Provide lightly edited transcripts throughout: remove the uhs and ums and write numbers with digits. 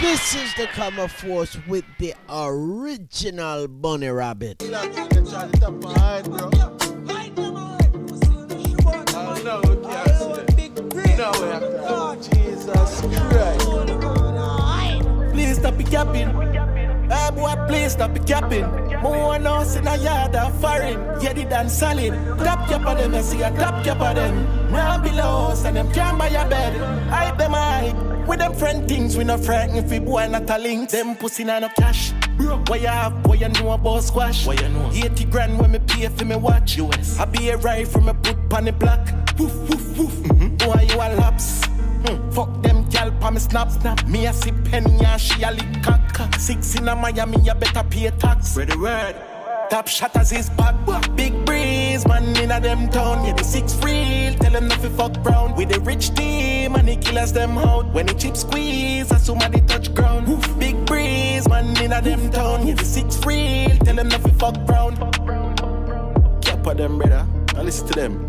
This is the Common Force with the original Bunny Rabbit. Jesus Christ. Please stop the capping. Hey boy, please stop the capping. More house in a yard of foreign. Yeah, they done solid. Top cap of them, I see a top cap of them. Now below us and them can't buy a bed. Hype them high. With them friend things, we no frightened if we boy not a link. Them pussy nah no cash. Bro, what you have, boy you know about squash. What you know? 80 grand when me pay for me watch. US. I be a ride from a put pan the block. Woof, woof, woof. Boy you a laps. Fuck them gal pa me snap. Me a sip penny and she a lick cock. 6 in a Miami, you better pay tax. Ready word. Top shatters is back. Big breeze, man in a them town. Yeah, the 6 real. Tell them nothing fuck brown. With the rich team and the killers them out. When the chip squeeze, as somebody touch ground. Oof. Big breeze, man in a them town. Yeah, the 6 real. Tell them nothing fuck brown. Cap of them, brother. I listen to them.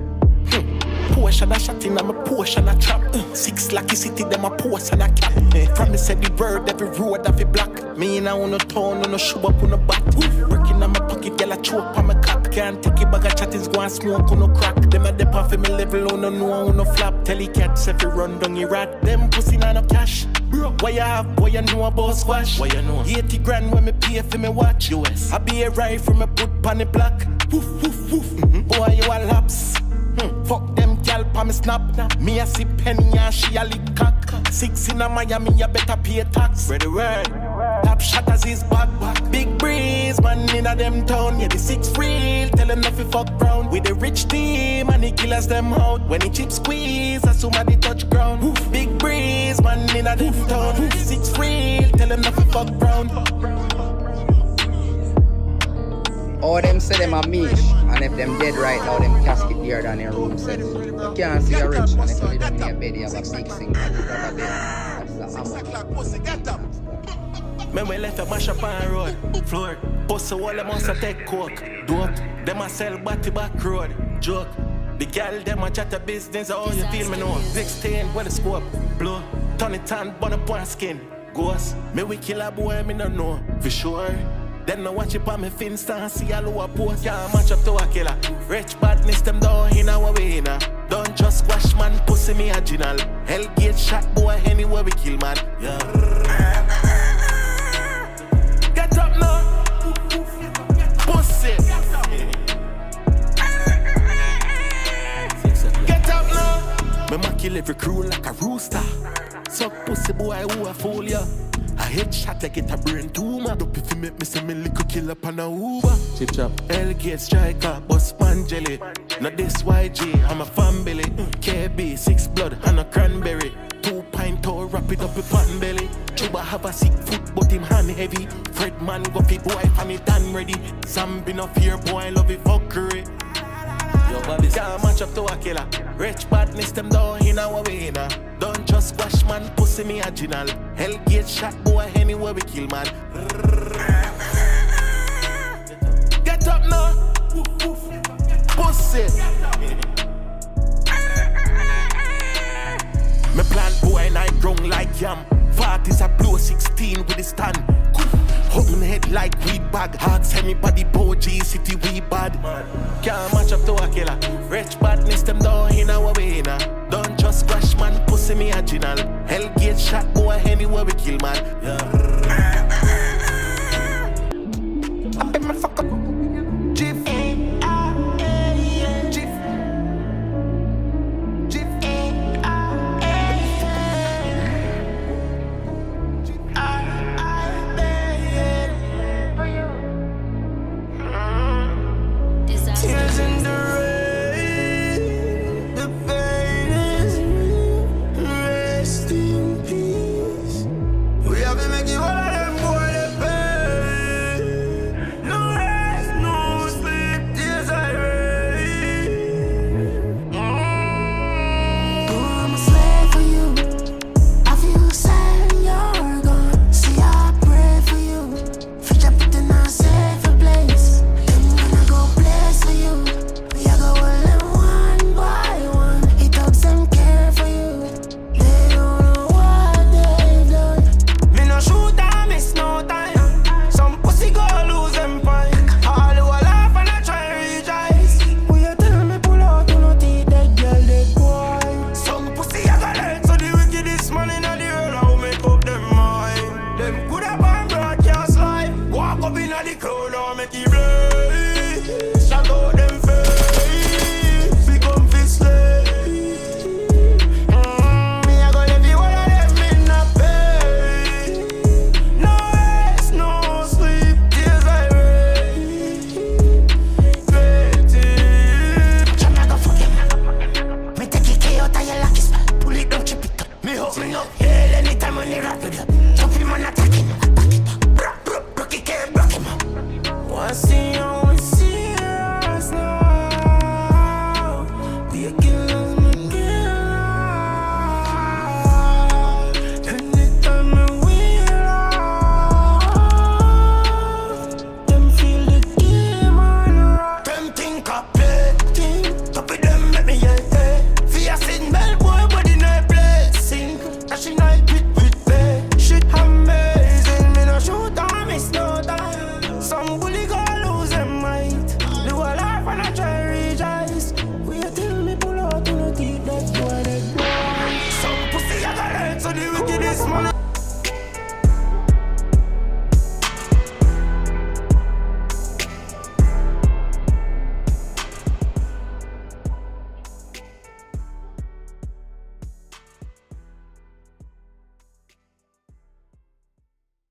Portion a shot in, I'm a portion a trap. 6 lucky city, them a post and a cap. From me said the word, every road have a black. Me in a on no town, no shoe up on no back. Breaking on my pocket, girl a choke on my cock. Can't take it bag of chattings, go and smoke on no crack. Them a dip off in me level, on no know, on no flap. Tell the cats if you run down your rat. Them pussy nah no cash. What you have, boy you know about squash. What you know? 80 grand when me pay for me watch. US. I be a ride from a put pan the block. Woof, woof, woof. Boy you a laps. Fuck them gal pa me snap. Me a sip penny and she a lick cock. 6 in a Miami, you better pay tax. Ready word. Top shatters is back. Big breeze, man in a them town. Yeah, the 6 real. Tell them nothing fuck brown. With the rich team and the killers them out. When the chip squeeze, as somebody touch ground. Oof. Big breeze, man in a them town. 6 real. Tell them nothing fuck brown. All them say them a mish, and if them dead right now, them casket here than their room set. You can't see a rich, and if you live in their bed, you have a big thing that is over there. That's a hammer. Men we left a mash up on the road, floor. Bust a wall, them must take coke, dope. Them a sell batty back road, joke. The girl, them a chat a business, how you feel me now? 16, what the scope, blow. Turn it on, burn up on skin, ghost. Me we kill a boy, me no know, for sure. Then no watch it on me Finsta and see a lower post. Can't match up to a killer. Rich badness them down in our way now. Don't just squash man, pussy me original. Hellgate shot boy anywhere we kill man. Yeah. Get up now, pussy. Get up now. Me ma kill every crew like a rooster. Suck pussy boy who a fool ya. A headshot, I get a brain tumor. Don't if you make me say me little kill up on a Uber. Chip chop. Hellgate striker, bust man jelly. Not this YG, I'm a family. KB, 6 blood, and a cranberry. 2 pint toe, wrap it up with pan belly. Chuba have a sick foot, but him hand heavy. Fred man go fit boy, fan it and ready. Sam been up here, boy, love it fuckery. Yo, Bobby, can't match up to a killer. Rich badness them down in our way now. Don't just squash man, pussy me original. Hellgate shot boy anywhere we kill man. Get up now, pussy. Me plant boy night ground like yam. 40s a blow 16 with the stand. Hot in head like weed bag. Ask anybody bow G City we bad. Can't match up to a killer. Rich badness them down in our way now. Don't just squash man, pussy me original. Hellgate shot boy anywhere we kill man. Yeah. I bet my fuck up. Jiff. Jiff. Jiff. Tears in the rain, the pain is real. Rest in peace. We have been making all of them Yeah, anytime when they rap with you, jump him on attacking.